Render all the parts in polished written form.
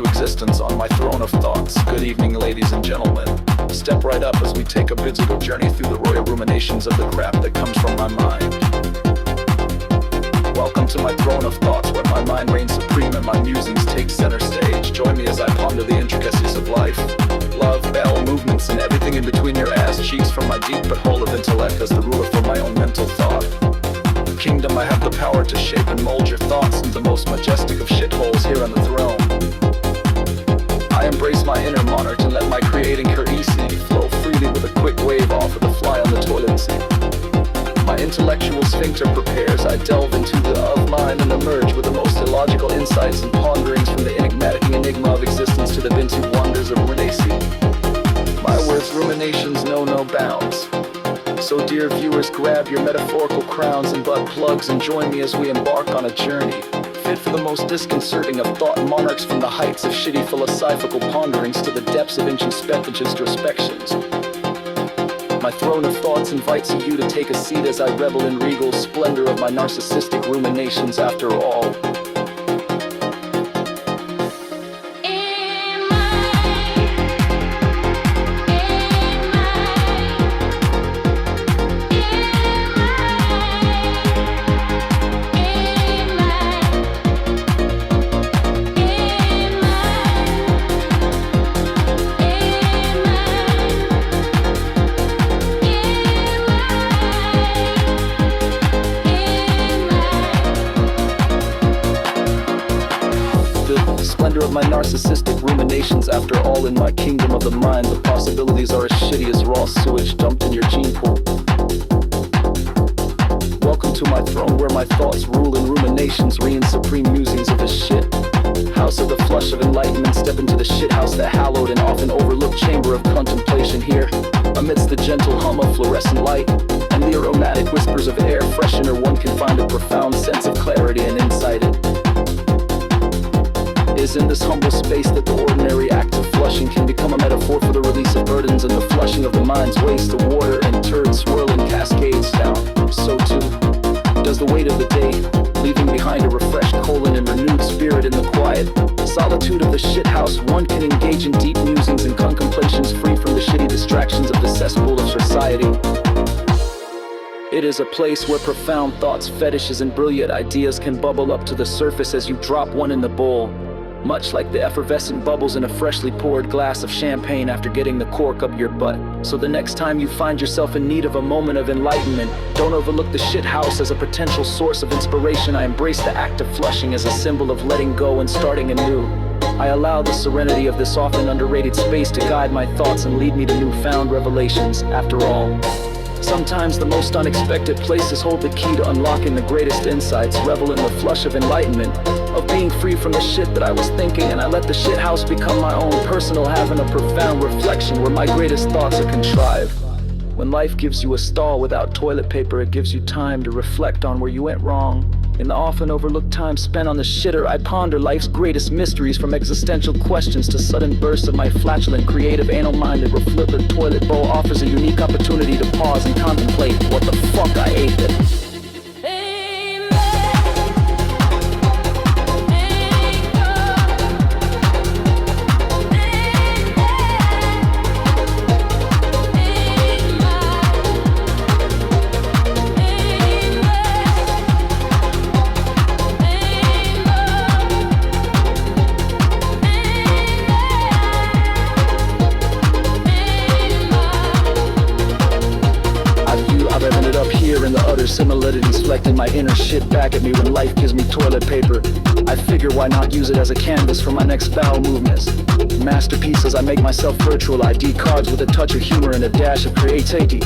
into existence on my throne of thoughts. Good evening, ladies and gentlemen. Step right up as we take a biblical journey through the royal ruminations of the crap that comes from my mind. Welcome to my throne of thoughts, where my mind reigns supreme and my musings take center stage. Join me as I ponder the intricacies of life, love, bowel movements, and everything in between your ass cheeks from my deep but hole of intellect as the ruler for my own mental thought. Kingdom, I have the power to shape and mold your thoughts into the most majestic of shitholes here on the throne. I embrace my inner monarch and let my creating cohesivity flow freely with a quick wave off of the fly on the toilet seat. My intellectual sphincter prepares, I delve into the of mind and emerge with the most illogical insights and ponderings from the enigmatic enigma of existence to the vintage wonders of ruminacy. My words' ruminations know no bounds. So dear viewers, grab your metaphorical crowns and butt plugs and join me as we embark on a journey fit for the most disconcerting of thought monarchs, from the heights of shitty philosophical ponderings to the depths of introspective introspections. My throne of thoughts invites you to take a seat as I revel in regal splendor of my narcissistic ruminations after all. Splendor of my narcissistic ruminations after all. In my kingdom of the mind, the possibilities are as shitty as raw sewage dumped in your gene pool. Welcome to my throne, where my thoughts rule and ruminations reign supreme musings of the shit house of the flush of enlightenment. Step into the shit house, that hallowed and often overlooked chamber of contemplation. Here, amidst the gentle hum of fluorescent light and the aromatic whispers of air freshener, one can find a profound sense of clarity and insight. It is in this humble space that the ordinary act of flushing can become a metaphor for the release of burdens and the flushing of the mind's waste of water and turds swirling cascades down. So too does the weight of the day, leaving behind a refreshed colon and renewed spirit. In the quiet solitude of the shithouse, one can engage in deep musings and contemplations free from the shitty distractions of the cesspool of society. It is a place where profound thoughts, fetishes, and brilliant ideas can bubble up to the surface as you drop one in the bowl, much like the effervescent bubbles in a freshly poured glass of champagne after getting the cork up your butt. So the next time you find yourself in need of a moment of enlightenment, don't overlook the shit house as a potential source of inspiration. I embrace the act of flushing as a symbol of letting go and starting anew. I allow the serenity of this often underrated space to guide my thoughts and lead me to newfound revelations. After all, sometimes the most unexpected places hold the key to unlocking the greatest insights. Revel in the flush of enlightenment, of being free from the shit that I was thinking, and I let the shit house become my own personal haven of profound reflection where my greatest thoughts are contrived. When life gives you a stall without toilet paper, it gives you time to reflect on where you went wrong. In the often overlooked time spent on the shitter, I ponder life's greatest mysteries, from existential questions to sudden bursts of my flatulent, creative, anal-minded, where flip the toilet bowl offers a unique opportunity to pause and contemplate what the fuck I ate it. Similarities reflecting my inner shit back at me when life gives me toilet paper. I figure why not use it as a canvas for my next bowel movements. Masterpieces, I make myself virtual ID cards with a touch of humor and a dash of creativity.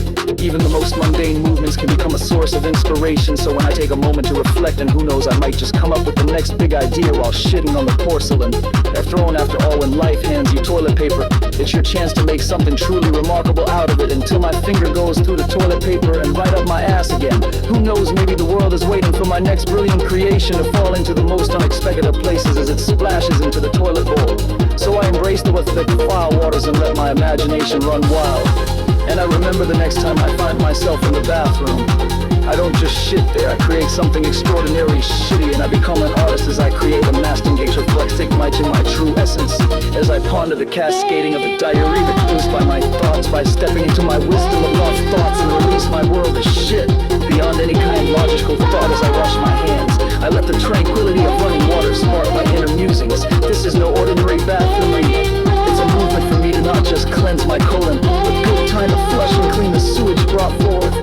Even the most mundane movements can become a source of inspiration, so when I take a moment to reflect, and who knows, I might just come up with the next big idea while shitting on the porcelain they're thrown. After all, when life hands you toilet paper, it's your chance to make something truly remarkable out of it, until my finger goes through the toilet paper and right up my ass again. Who knows, maybe the world is waiting for my next brilliant creation to fall into the most unexpected of places as it splashes into the toilet bowl. So I embrace the thick foul waters and let my imagination run wild. And I remember the next time I find myself in the bathroom, I don't just shit there, I create something extraordinarily shitty, and I become an artist as I create a master engage reflexive might in my true essence. essence as I ponder the cascading of the diarrhea produced by my thoughts, by stepping into my wisdom of lost thoughts and release my world of shit beyond any kind of logical thought as I wash my hands. I let the tranquility of running water spark my inner musings. This is no ordinary bathroom reading. It's a movement for me to not just cleanse my colon, but good time to flush and clean the sewage brought forth.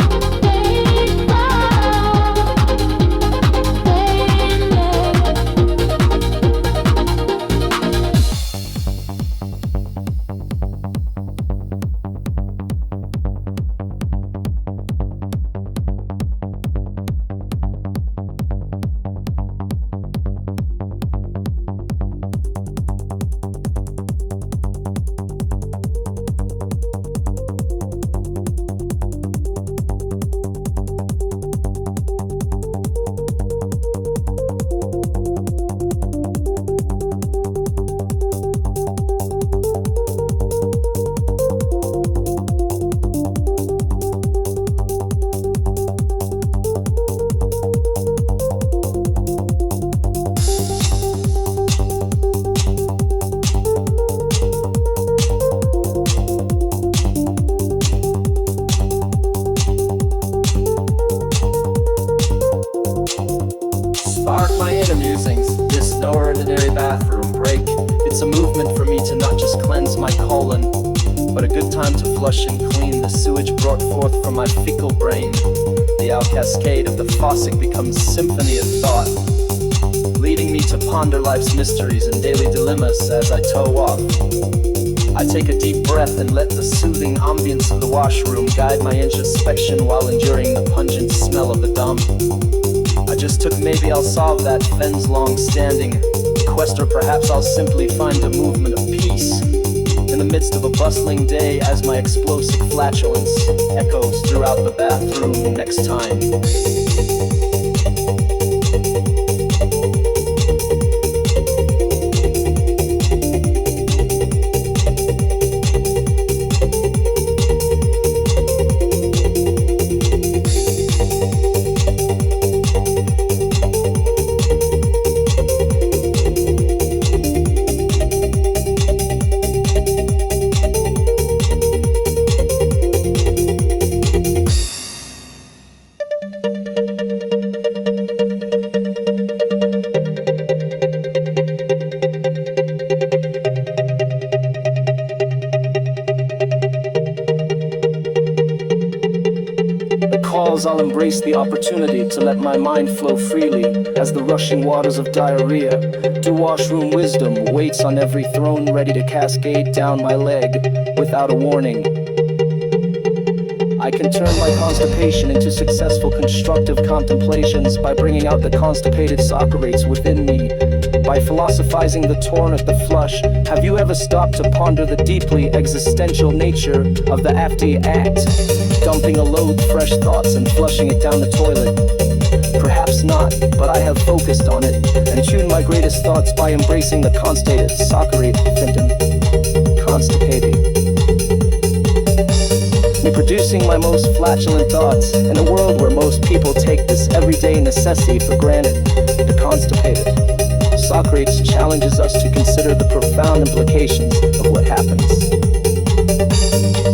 Spark my inner musings, this no ordinary bathroom break. It's a movement for me to not just cleanse my colon, but a good time to flush and clean the sewage brought forth from my fecal brain. The out cascade of the faucet becomes symphony of thought, leading me to ponder life's mysteries and daily dilemmas as I toe off. I take a deep breath and let the soothing ambience of the washroom guide my introspection while enduring the pungent smell of the dump. I just took maybe I'll solve that fen's long-standing quest, or perhaps I'll simply find a movement of peace in the midst of a bustling day as my explosive flatulence echoes throughout the bathroom next time. I'll embrace the opportunity to let my mind flow freely as the rushing waters of diarrhea. Do washroom wisdom waits on every throne, ready to cascade down my leg without a warning. I can turn my constipation into successful constructive contemplations by bringing out the constipated Socrates within me. By philosophizing the torrent of the flush, have you ever stopped to ponder the deeply existential nature of the after act? Dumping a load of fresh thoughts and flushing it down the toilet? Perhaps not, but I have focused on it and tuned my greatest thoughts by embracing the constipated Socrates symptom. Constipated. Producing my most flatulent thoughts in a world where most people take this everyday necessity for granted. The constipated. Socrates challenges us to consider the profound implications of what happens.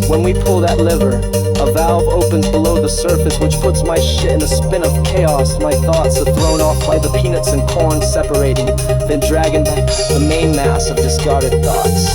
When we pull that lever, a valve opens below the surface which puts my shit in a spin of chaos. My thoughts are thrown off by the peanuts and corn separating, then dragging back the main mass of discarded thoughts.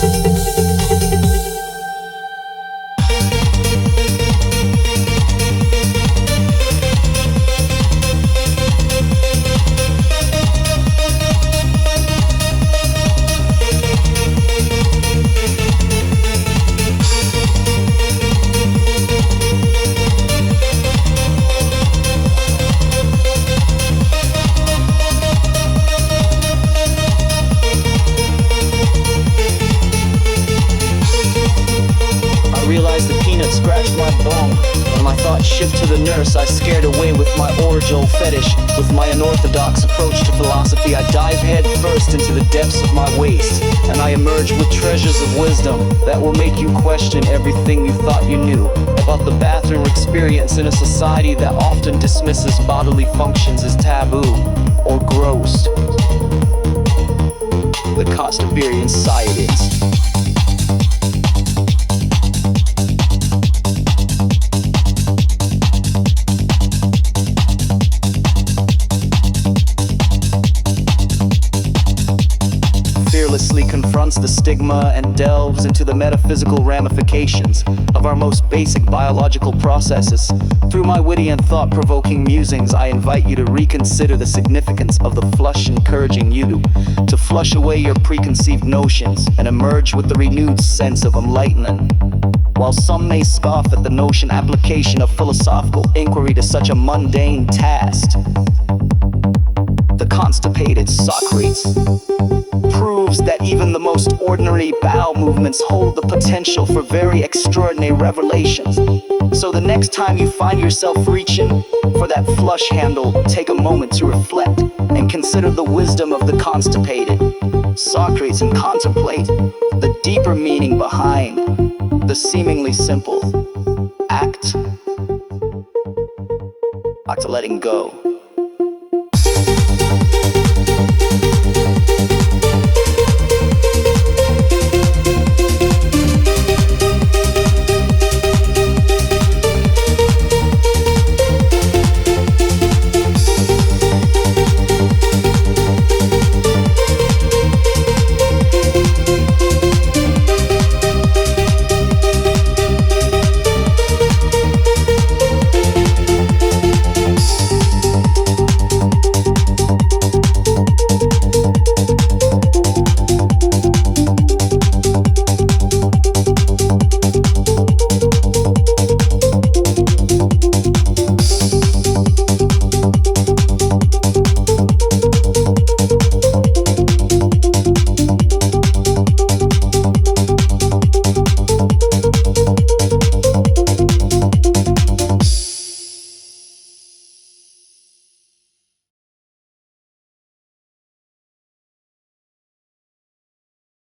Shift to the nurse, I scared away with my orgeal fetish. With my unorthodox approach to philosophy, I dive head first into the depths of my waist, and I emerge with treasures of wisdom that will make you question everything you thought you knew about the bathroom experience in a society that often dismisses bodily functions as taboo or gross. The constiperian science. Fearlessly confronts the stigma and delves into the metaphysical ramifications of our most basic biological processes. Through my witty and thought-provoking musings, I invite you to reconsider the significance of the flush, encouraging you to flush away your preconceived notions and emerge with the renewed sense of enlightenment. While some may scoff at the notion application of philosophical inquiry to such a mundane task, the constipated Socrates proves that even the most ordinary bowel movements hold the potential for very extraordinary revelations. So the next time you find yourself reaching for that flush handle, take a moment to reflect and consider the wisdom of the constipated Socrates and contemplate the deeper meaning behind the seemingly simple act of letting go.